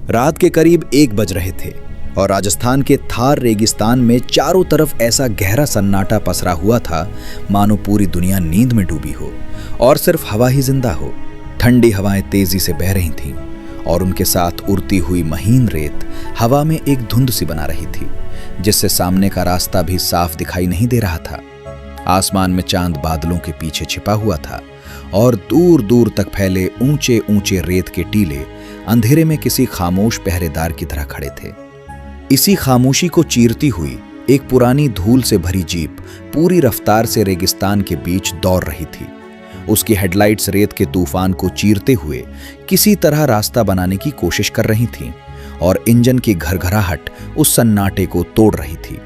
रात के करीब 1 बज रहे थे और राजस्थान के थार रेगिस्तान में चारों तरफ ऐसा गहरा सन्नाटा पसरा हुआ था मानो पूरी दुनिया नींद में डूबी हो और सिर्फ हवा ही जिंदा हो। ठंडी हवाएं तेजी से बह रही थीं और उनके साथ उड़ती हुई महीन रेत हवा में एक धुंध सी बना रही थी, जिससे सामने का रास्ता भी साफ दिखाई नहीं दे रहा था। आसमान में चांद बादलों के पीछे छिपा हुआ था और दूर दूर तक फैले ऊंचे ऊंचे रेत के टीले अंधेरे में किसी खामोश पहरेदार की तरह खड़े थे। इसी खामोशी को चीरती हुई एक पुरानी धूल से भरी जीप पूरी रफ्तार से रेगिस्तान के बीच दौड़ रही थी। उसकी हेडलाइट्स रेत के तूफान को चीरते हुए किसी तरह रास्ता बनाने की कोशिश कर रही थीं और इंजन की घरघराहट उस सन्नाटे को तोड़ रही थी।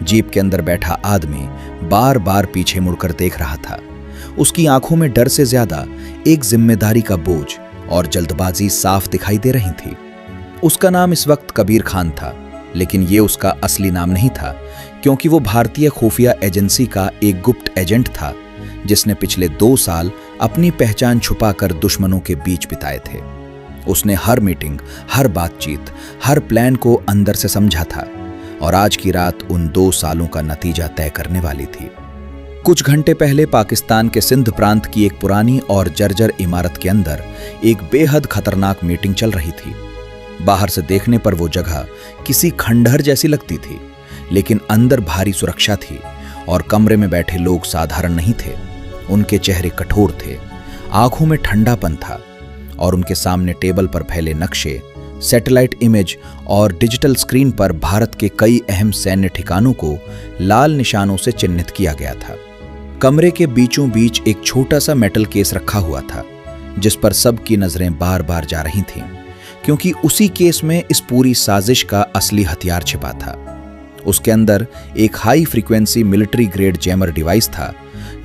जीप के अंदर बैठा आदमी बार बार पीछे मुड़कर देख रहा था। उसकी आंखों में डर से ज्यादा एक जिम्मेदारी का बोझ और जल्दबाजी साफ दिखाई दे रही थी। उसका नाम इस वक्त कबीर खान था, लेकिन ये उसका असली नाम नहीं था, क्योंकि वो भारतीय खुफिया एजेंसी का एक गुप्त एजेंट था जिसने पिछले 2 साल अपनी पहचान छुपाकर दुश्मनों के बीच बिताए थे। उसने हर मीटिंग, हर बातचीत, हर प्लान को अंदर से समझा था और आज की रात उन 2 सालों का नतीजा तय करने वाली थी। कुछ घंटे पहले पाकिस्तान के सिंध प्रांत की एक पुरानी और जर्जर इमारत के अंदर एक बेहद खतरनाक मीटिंग चल रही थी। बाहर से देखने पर वो जगह किसी खंडहर जैसी लगती थी, लेकिन अंदर भारी सुरक्षा थी और कमरे में बैठे लोग साधारण नहीं थे। उनके चेहरे कठोर थे, आंखों में ठंडापन था और उनके सामने टेबल पर फैले नक्शे, सैटेलाइट इमेज और डिजिटल स्क्रीन पर भारत के कई अहम सैन्य ठिकानों को लाल निशानों से चिन्हित किया गया था। कमरे के बीचों बीच एक छोटा सा मेटल केस रखा हुआ था, जिस पर सबकी नजरें बार बार जा रही थीं, क्योंकि उसी केस में इस पूरी साजिश का असली हथियार छिपा था। उसके अंदर एक high frequency military grade jammer device था,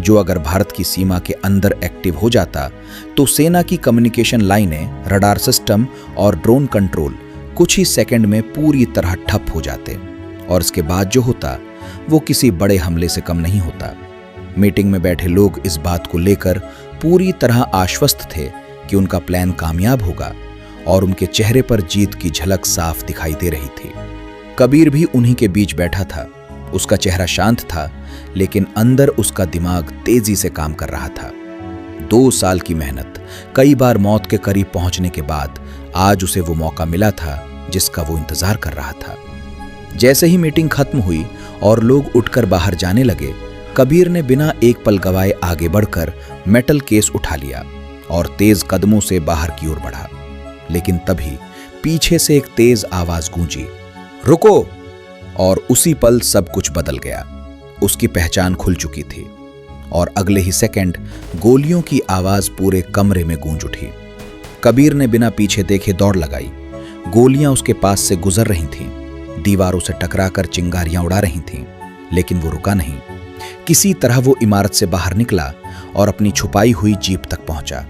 जो अगर भारत की सीमा के अंदर एक्टिव हो जाता तो सेना की कम्युनिकेशन लाइनें, रडार सिस्टम और ड्रोन कंट्रोल कुछ ही सेकंड में पूरी तरह ठप हो जाते और इसके बाद जो होता वो किसी बड़े हमले से कम नहीं होता। मीटिंग में बैठे लोग इस बात को लेकर पूरी तरह आश्वस्त थे कि उनका प्लान कामयाब होगा और उनके चेहरे पर जीत की झलक साफ दिखाई दे रही थी। कबीर भी उन्हीं के बीच बैठा था। उसका चेहरा शांत था, लेकिन अंदर उसका दिमाग तेजी से काम कर रहा था। 2 साल की मेहनत, कई बार मौत के करीब पहुंचने के बाद आज उसे वो मौका मिला था जिसका वो इंतजार कर रहा था। जैसे ही मीटिंग खत्म हुई और लोग उठकर बाहर जाने लगे, कबीर ने बिना एक पल गवाए आगे बढ़कर मेटल केस उठा लिया और तेज कदमों से बाहर की ओर बढ़ा। लेकिन तभी पीछे से एक तेज आवाज गूंजी, रुको! और उसी पल सब कुछ बदल गया। उसकी पहचान खुल चुकी थी और अगले ही सेकंड गोलियों की आवाज पूरे कमरे में गूंज उठी। कबीर ने बिना पीछे देखे दौड़ लगाई। गोलियां उसके पास से गुजर रही थीं, दीवारों से टकराकर चिंगारियां उड़ा रही थीं, लेकिन वो रुका नहीं। किसी तरह वो इमारत से बाहर निकला और अपनी छुपाई हुई जीप तक पहुंचा।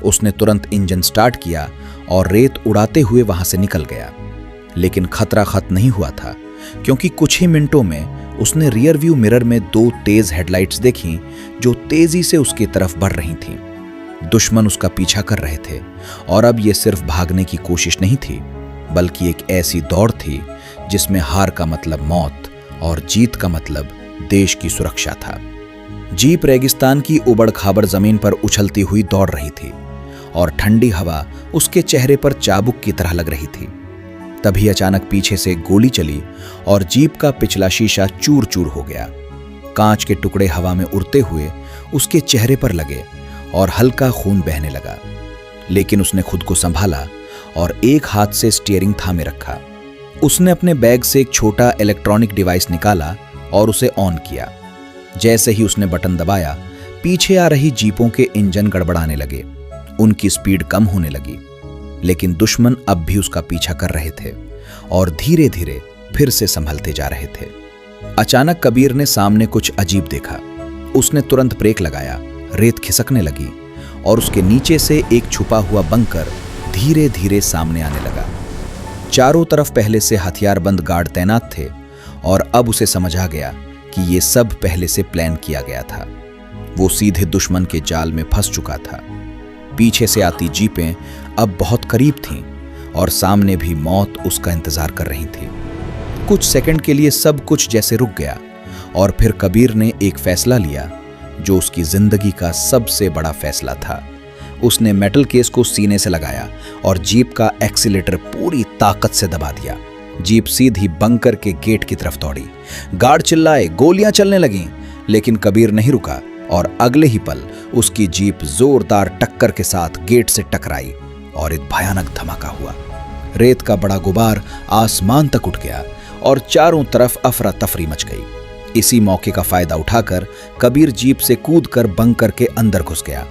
उसने तुरंत इंजन स्टार्ट किया और रेत उड़ाते हुए वहां से निकल गया। लेकिन खतरा खत्म नहीं हुआ था, क्योंकि कुछ ही मिनटों में उसने रियर व्यू मिरर में 2 तेज हेडलाइट्स देखीं जो तेजी से उसकी तरफ बढ़ रही थीं। दुश्मन उसका पीछा कर रहे थे और अब ये सिर्फ भागने की कोशिश नहीं थी, बल्कि एक ऐसी दौड़ थी जिसमें हार का मतलब मौत और जीत का मतलब देश की सुरक्षा था। जीप रेगिस्तान की उबड़-खाबड़ जमीन पर उछलती हुई दौड़ रही थी और ठंडी हवा उसके चेहरे पर चाबुक की तरह लग रही थी। तभी अचानक पीछे से गोली चली और जीप का पिछला शीशा चूर चूर हो गया। कांच के टुकड़े हवा में उड़ते हुए उसके चेहरे पर लगे और हल्का खून बहने लगा, लेकिन उसने खुद को संभाला और एक हाथ से स्टीयरिंग थामे रखा। उसने अपने बैग से एक छोटा इलेक्ट्रॉनिक डिवाइस निकाला और उसे ऑन किया। जैसे ही उसने बटन दबाया, पीछे आ रही जीपों के इंजन गड़बड़ाने लगे। उनकी स्पीड कम होने लगी, लेकिन दुश्मन अब भी उसका पीछा कर रहे थे और धीरे धीरे फिर से संभलते जा रहे थे। अचानक कबीर ने सामने कुछ अजीब देखा। उसने तुरंत ब्रेक लगाया। रेत खिसकने लगी और उसके नीचे से एक छुपा हुआ बंकर धीरे धीरे सामने आने लगा। चारों तरफ पहले से हथियारबंद गार्ड तैनात थे और अब उसे समझ आ गया कि ये सब पहले से प्लान किया गया था। वो सीधे दुश्मन के जाल में फंस चुका था। पीछे से आती जीपें अब बहुत करीब थीं और सामने भी मौत उसका इंतजार कर रही थी। कुछ सेकंड के लिए सब कुछ जैसे रुक गया और फिर कबीर ने एक फैसला लिया जो उसकी जिंदगी का सबसे बड़ा फैसला था। उसने मेटल केस को सीने से लगाया और जीप का एक्सीलेटर पूरी ताकत से दबा दिया। जीप सीधी बंकर के गेट की तरफ दौड़ी। गार्ड चिल्लाए, गोलियां चलने लगीं, लेकिन कबीर नहीं रुका और अगले ही पल उसकी जीप जोरदार टक्कर के साथ गेट से टकराई और एक भयानक धमाका हुआ। रेत का बड़ा गुबार आसमान तक उठ गया और चारों तरफ अफरा तफरी मच गई। इसी मौके का फायदा उठाकर कबीर जीप से कूदकर बंकर के अंदर घुस गया।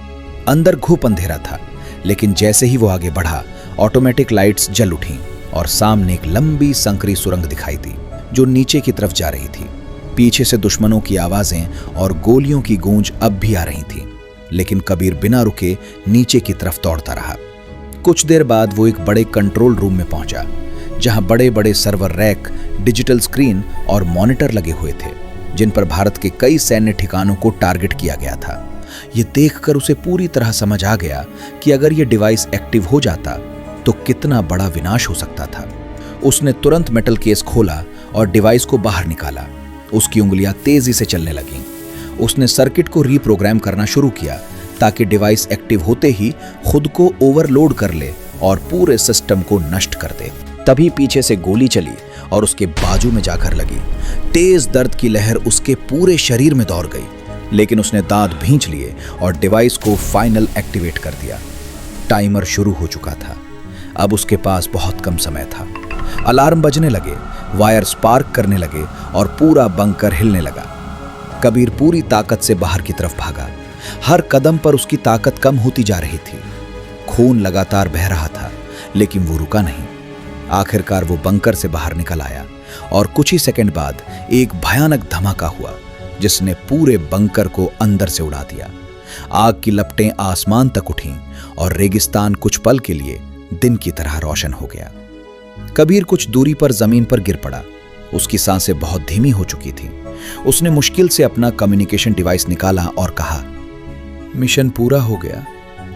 अंदर घुप अंधेरा था, लेकिन जैसे ही वो आगे बढ़ा ऑटोमेटिक लाइट्स जल उठीं और सामने एक लंबी संकरी सुरंग दिखाई दी जो नीचे की तरफ जा रही थी। पीछे से दुश्मनों की आवाजें और गोलियों की गूंज अब भी आ रही थी, लेकिन कबीर बिना रुके नीचे की तरफ दौड़ता रहा। कुछ देर बाद वो एक बड़े कंट्रोल रूम में पहुंचा जहां बड़े बड़े सर्वर रैक, डिजिटल स्क्रीन और मॉनिटर लगे हुए थे जिन पर भारत के कई सैन्य ठिकानों को टारगेट किया गया था। ये देखकर उसे पूरी तरह समझ आ गया कि अगर ये डिवाइस एक्टिव हो जाता तो कितना बड़ा विनाश हो सकता था। उसने तुरंत मेटल केस खोला और डिवाइस को बाहर निकाला। उसकी उंगलियां तेजी से चलने लगीं। उसने सर्किट को रीप्रोग्राम करना शुरू किया ताकि डिवाइस एक्टिव होते ही खुद को ओवरलोड कर ले और पूरे सिस्टम को नष्ट कर दे। तभी पीछे से गोली चली और उसके बाजू में जाकर लगी। तेज दर्द की लहर उसके पूरे शरीर में दौड़ गई, लेकिन उसने दांत भींच लिए और डिवाइस को फाइनल एक्टिवेट कर दिया। टाइमर शुरू हो चुका था। अब उसके पास बहुत कम समय था। अलार्म बजने लगे, वायर स्पार्क करने लगे और पूरा बंकर हिलने लगा। कबीर पूरी ताकत से बाहर की तरफ भागा। हर कदम पर उसकी ताकत कम होती जा रही थी। खून लगातार बह रहा था, लेकिन वो रुका नहीं। आखिरकार वो बंकर से बाहर निकल आया और कुछ ही सेकंड बाद एक भयानक धमाका हुआ जिसने पूरे बंकर को अंदर से उड़ा दिया। आग की लपटें आसमान तक उठीं और रेगिस्तान कुछ पल के लिए दिन की तरह रोशन हो गया। कबीर कुछ दूरी पर जमीन पर गिर पड़ा। उसकी सांसें बहुत धीमी हो चुकी थीं। उसने मुश्किल से अपना कम्युनिकेशन डिवाइस निकाला और कहा, मिशन पूरा हो गया।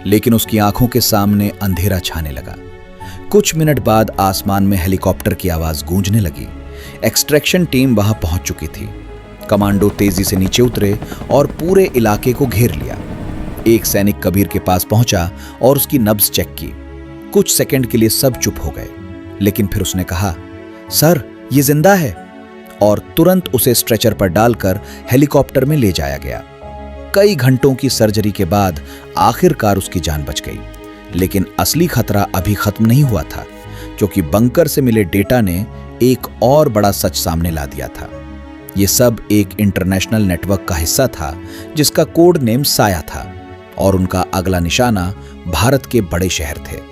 लेकिन उसकी आंखों के सामने अंधेरा छाने लगा। कुछ मिनट बाद आसमान में हेलीकॉप्टर की आवाज गूंजने लगी। एक्सट्रैक्शन टीम वहां पहुंच चुकी थी। कमांडो तेजी से नीचे उतरे और पूरे इलाके को घेर लिया। एक सैनिक कबीर के पास पहुंचा और उसकी नब्ज चेक की। कुछ सेकंड के लिए सब चुप हो गए, लेकिन फिर उसने कहा, सर ये जिंदा है, और तुरंत उसे स्ट्रेचर पर डालकर हेलीकॉप्टर में ले जाया गया। कई घंटों की सर्जरी के बाद आखिरकार उसकी जान बच गई, लेकिन असली खतरा अभी खत्म नहीं हुआ था, क्योंकि बंकर से मिले डेटा ने एक और बड़ा सच सामने ला दिया था। ये सब एक इंटरनेशनल नेटवर्क का हिस्सा था जिसका कोड नेम साया था, और उनका अगला निशाना भारत के बड़े शहर थे।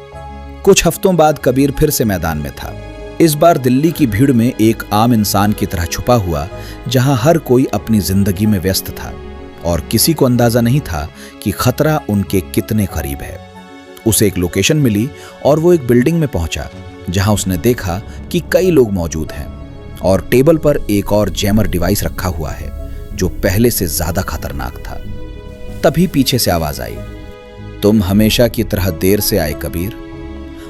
कुछ हफ्तों बाद कबीर फिर से मैदान में था। इस बार दिल्ली की भीड़ में एक आम इंसान की तरह छुपा हुआ, जहां हर कोई अपनी जिंदगी में व्यस्त था और किसी को अंदाजा नहीं था कि खतरा उनके कितने करीब है। उसे एक लोकेशन मिली और वो एक बिल्डिंग में पहुंचा जहां उसने देखा कि कई लोग मौजूद हैं और टेबल पर एक और जैमर डिवाइस रखा हुआ है जो पहले से ज्यादा खतरनाक था। तभी पीछे से आवाज आई, तुम हमेशा की तरह देर से आए कबीर।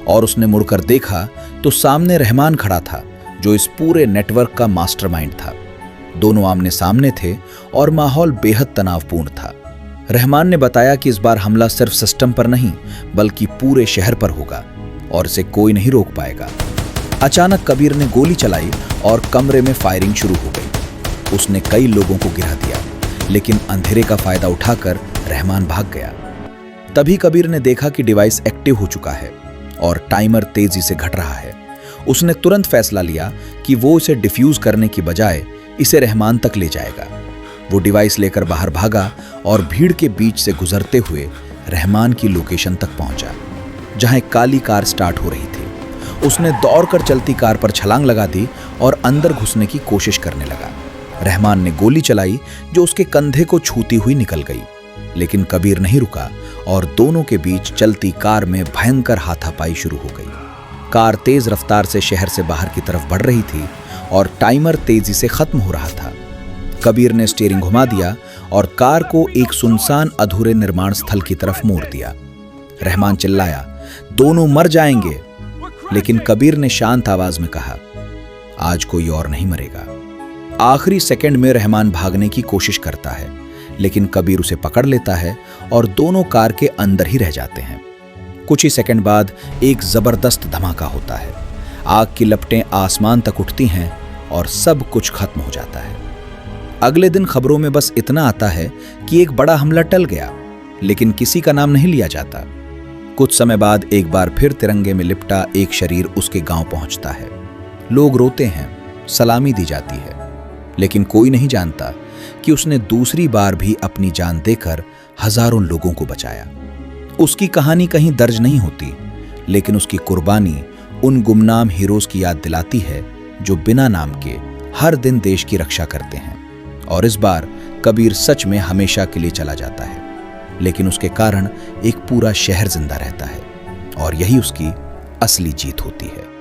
और उसने मुड़कर देखा तो सामने रहमान खड़ा था, जो इस पूरे नेटवर्क का मास्टरमाइंड था। दोनों आमने सामने थे और माहौल बेहद तनावपूर्ण था। रहमान ने बताया कि इस बार हमला सिर्फ सिस्टम पर नहीं बल्कि पूरे शहर पर होगा और इसे कोई नहीं रोक पाएगा। अचानक कबीर ने गोली चलाई और कमरे में फायरिंग शुरू हो गई। उसने कई लोगों को गिरा दिया, लेकिन अंधेरे का फायदा उठाकर रहमान भाग गया। तभी कबीर ने देखा कि डिवाइस एक्टिव हो चुका है और टाइमर तेजी से घट रहा है। उसने तुरंत फैसला लिया कि वो इसे डिफ्यूज करने की बजाय इसे रहमान तक ले जाएगा। वो डिवाइस लेकर बाहर भागा और भीड़ के बीच से गुजरते हुए रहमान की लोकेशन तक पहुंचा, जहां एक काली कार स्टार्ट हो रही थी। उसने दौड़कर चलती कार पर छलांग लगा दी और अंदर घुसने की कोशिश करने लगा। रहमान ने गोली चलाई जो उसके कंधे को छूती हुई निकल गई, लेकिन कबीर नहीं रुका और दोनों के बीच चलती कार में भयंकर हाथापाई शुरू हो गई। कार तेज रफ्तार से शहर से बाहर की तरफ बढ़ रही थी और टाइमर तेजी से खत्म हो रहा था। कबीर ने स्टीयरिंग घुमा दिया और कार को एक सुनसान अधूरे निर्माण स्थल की तरफ मोड़ दिया। रहमान चिल्लाया, दोनों मर जाएंगे। लेकिन कबीर ने शांत आवाज में कहा, आज कोई और नहीं मरेगा। आखिरी सेकंड में रहमान भागने की कोशिश करता है, लेकिन कबीर उसे पकड़ लेता है और दोनों कार के अंदर ही रह जाते हैं। कुछ ही सेकंड बाद एक जबरदस्त धमाका होता है। आग की लपटें आसमान तक उठती हैं और सब कुछ खत्म हो जाता है। अगले दिन खबरों में बस इतना आता है कि एक बड़ा हमला टल गया, लेकिन किसी का नाम नहीं लिया जाता। कुछ समय बाद एक बार फिर तिरंगे में लिपटा एक शरीर उसके गांव पहुंचता है। लोग रोते हैं, सलामी दी जाती है, लेकिन कोई नहीं जानता कि उसने दूसरी बार भी अपनी जान देकर हजारों लोगों को बचाया। उसकी कहानी कहीं दर्ज नहीं होती, लेकिन उसकी कुर्बानी उन गुमनाम हीरोज की याद दिलाती है जो बिना नाम के हर दिन देश की रक्षा करते हैं। और इस बार कबीर सच में हमेशा के लिए चला जाता है, लेकिन उसके कारण एक पूरा शहर जिंदा रहता है, और यही उसकी असली जीत होती है।